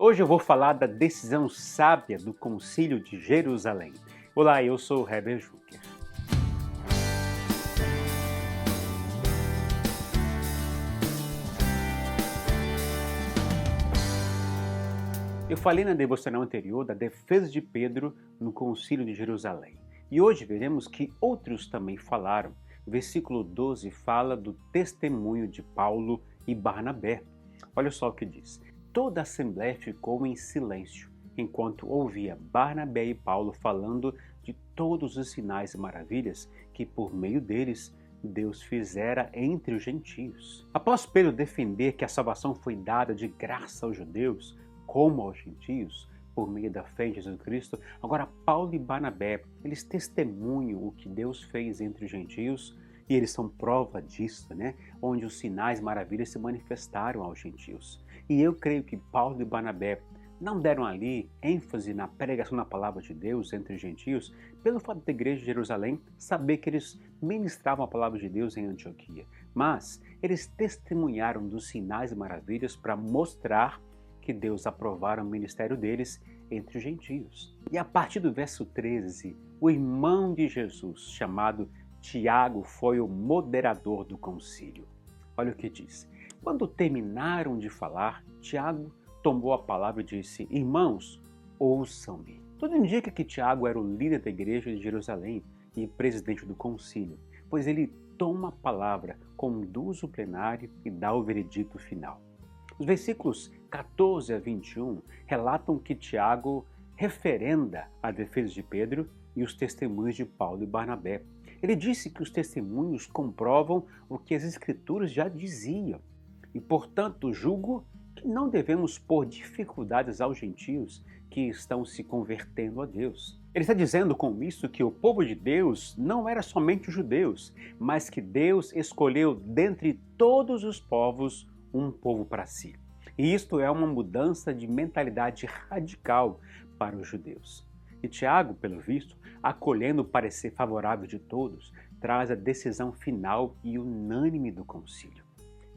Hoje eu vou falar da decisão sábia do Concílio de Jerusalém. Olá, eu sou Heber Jucker. Eu falei na devocional anterior da defesa de Pedro no Concílio de Jerusalém. E hoje veremos que outros também falaram. O versículo 12 fala do testemunho de Paulo e Barnabé. Olha só o que diz. Toda a assembleia ficou em silêncio, enquanto ouvia Barnabé e Paulo falando de todos os sinais e maravilhas que, por meio deles, Deus fizera entre os gentios. Após Pedro defender que a salvação foi dada de graça aos judeus, como aos gentios, por meio da fé em Jesus Cristo, agora Paulo e Barnabé, eles testemunham o que Deus fez entre os gentios, e eles são prova disso, onde os sinais e maravilhas se manifestaram aos gentios. E eu creio que Paulo e Barnabé não deram ali ênfase na pregação da palavra de Deus entre os gentios, pelo fato da igreja de Jerusalém saber que eles ministravam a palavra de Deus em Antioquia. Mas eles testemunharam dos sinais e maravilhas para mostrar que Deus aprovara o ministério deles entre os gentios. E a partir do verso 13, o irmão de Jesus, chamado Tiago, foi o moderador do concílio. Olha o que diz. Quando terminaram de falar, Tiago tomou a palavra e disse: Irmãos, ouçam-me. Tudo indica que Tiago era o líder da igreja de Jerusalém e presidente do concílio, pois ele toma a palavra, conduz o plenário e dá o veredito final. Os versículos 14 a 21 relatam que Tiago referenda a defesa de Pedro e os testemunhos de Paulo e Barnabé. Ele disse que os testemunhos comprovam o que as Escrituras já diziam. E, portanto, julgo que não devemos pôr dificuldades aos gentios que estão se convertendo a Deus. Ele está dizendo com isso que o povo de Deus não era somente os judeus, mas que Deus escolheu dentre todos os povos um povo para si. E isto é uma mudança de mentalidade radical para os judeus. E Tiago, pelo visto, acolhendo o parecer favorável de todos, traz a decisão final e unânime do concílio,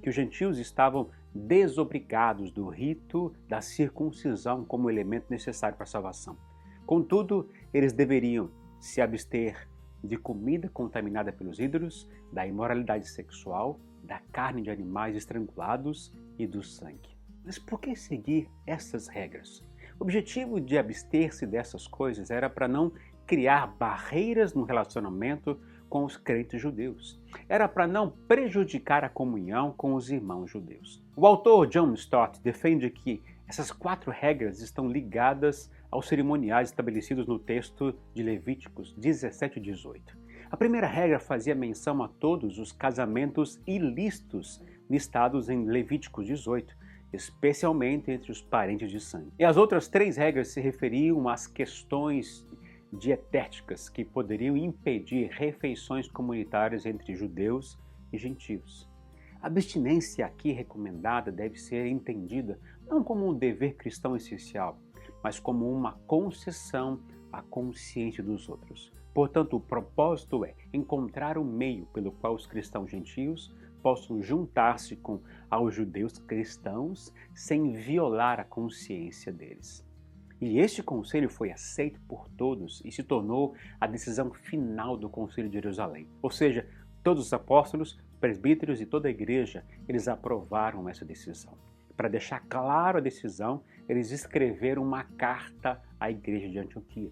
que os gentios estavam desobrigados do rito da circuncisão como elemento necessário para a salvação. Contudo, eles deveriam se abster de comida contaminada pelos ídolos, da imoralidade sexual, da carne de animais estrangulados e do sangue. Mas por que seguir essas regras? O objetivo de abster-se dessas coisas era para não criar barreiras no relacionamento com os crentes judeus. Era para não prejudicar a comunhão com os irmãos judeus. O autor John Stott defende que essas 4 regras estão ligadas aos cerimoniais estabelecidos no texto de Levíticos 17 e 18. A primeira regra fazia menção a todos os casamentos ilícitos listados em Levíticos 18, especialmente entre os parentes de sangue. E as outras 3 regras se referiam às questões dietéticas que poderiam impedir refeições comunitárias entre judeus e gentios. A abstinência aqui recomendada deve ser entendida não como um dever cristão essencial, mas como uma concessão à consciência dos outros. Portanto, o propósito é encontrar um meio pelo qual os cristãos gentios possam juntar-se aos judeus cristãos sem violar a consciência deles. E este conselho foi aceito por todos e se tornou a decisão final do Concílio de Jerusalém. Ou seja, todos os apóstolos, presbíteros e toda a igreja, eles aprovaram essa decisão. Para deixar claro a decisão, eles escreveram uma carta à igreja de Antioquia.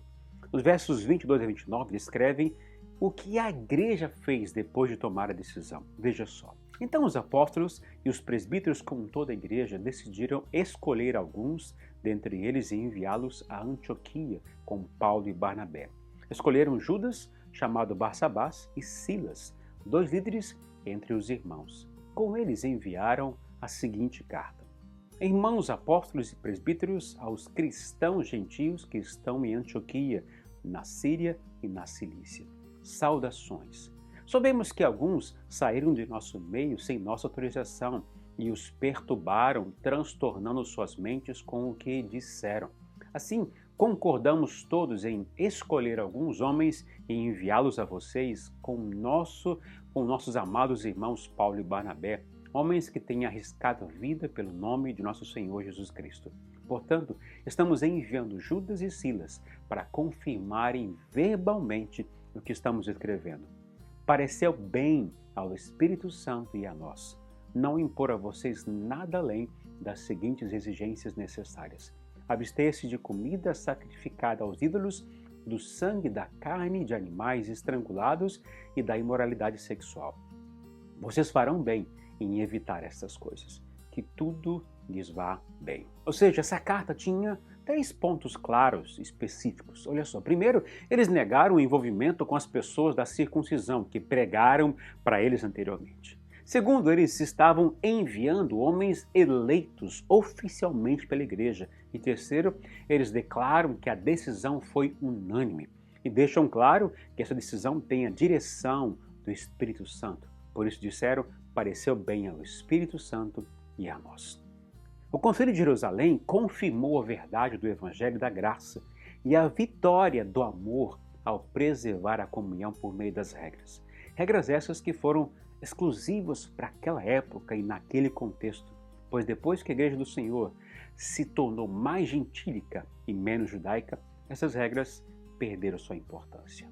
Os versos 22 a 29 descrevem o que a igreja fez depois de tomar a decisão. Veja só. Então os apóstolos e os presbíteros, como toda a igreja, decidiram escolher alguns dentre eles e enviá-los a Antioquia com Paulo e Barnabé. Escolheram Judas, chamado Barsabás, e Silas, 2 líderes entre os irmãos. Com eles enviaram a seguinte carta: Irmãos apóstolos e presbíteros, aos cristãos gentios que estão em Antioquia, na Síria e na Cilícia. Saudações. Soubemos que alguns saíram de nosso meio sem nossa autorização e os perturbaram, transtornando suas mentes com o que disseram. Assim, concordamos todos em escolher alguns homens e enviá-los a vocês com nossos amados irmãos Paulo e Barnabé, homens que têm arriscado a vida pelo nome de nosso Senhor Jesus Cristo. Portanto, estamos enviando Judas e Silas para confirmarem verbalmente o que estamos escrevendo. Pareceu bem ao Espírito Santo e a nós não impor a vocês nada além das seguintes exigências necessárias: abster-se de comida sacrificada aos ídolos, do sangue da carne de animais estrangulados e da imoralidade sexual. Vocês farão bem em evitar essas coisas, que tudo lhes vá bem. Ou seja, essa carta tinha 3 pontos claros, específicos. Olha só, primeiro, eles negaram o envolvimento com as pessoas da circuncisão, que pregaram para eles anteriormente. Segundo, eles estavam enviando homens eleitos oficialmente pela igreja. E terceiro, eles declaram que a decisão foi unânime e deixam claro que essa decisão tem a direção do Espírito Santo. Por isso disseram, pareceu bem ao Espírito Santo e a nós. O Concílio de Jerusalém confirmou a verdade do Evangelho da Graça e a vitória do amor ao preservar a comunhão por meio das regras. Regras essas que foram exclusivas para aquela época e naquele contexto, pois depois que a Igreja do Senhor se tornou mais gentílica e menos judaica, essas regras perderam sua importância.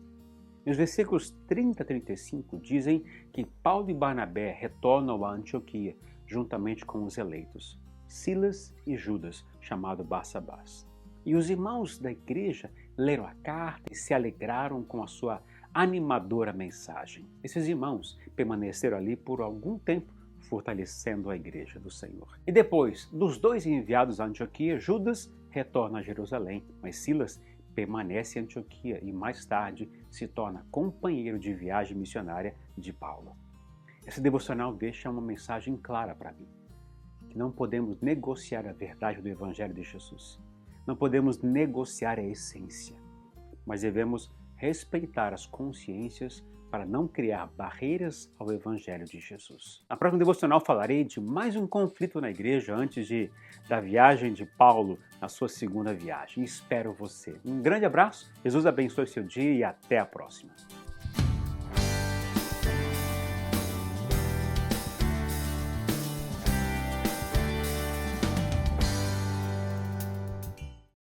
Nos versículos 30 a 35 dizem que Paulo e Barnabé retornam a Antioquia juntamente com os eleitos, Silas e Judas, chamado Barsabás. E os irmãos da igreja leram a carta e se alegraram com a sua animadora mensagem. Esses irmãos permaneceram ali por algum tempo, fortalecendo a igreja do Senhor. E depois dos 2 enviados a Antioquia, Judas retorna a Jerusalém, mas Silas permanece em Antioquia e mais tarde se torna companheiro de viagem missionária de Paulo. Esse devocional deixa uma mensagem clara para mim, que não podemos negociar a verdade do Evangelho de Jesus. Não podemos negociar a essência, mas devemos respeitar as consciências para não criar barreiras ao Evangelho de Jesus. Na próxima devocional falarei de mais um conflito na igreja antes da viagem de Paulo na sua segunda viagem. Espero você. Um grande abraço, Jesus abençoe seu dia e até a próxima.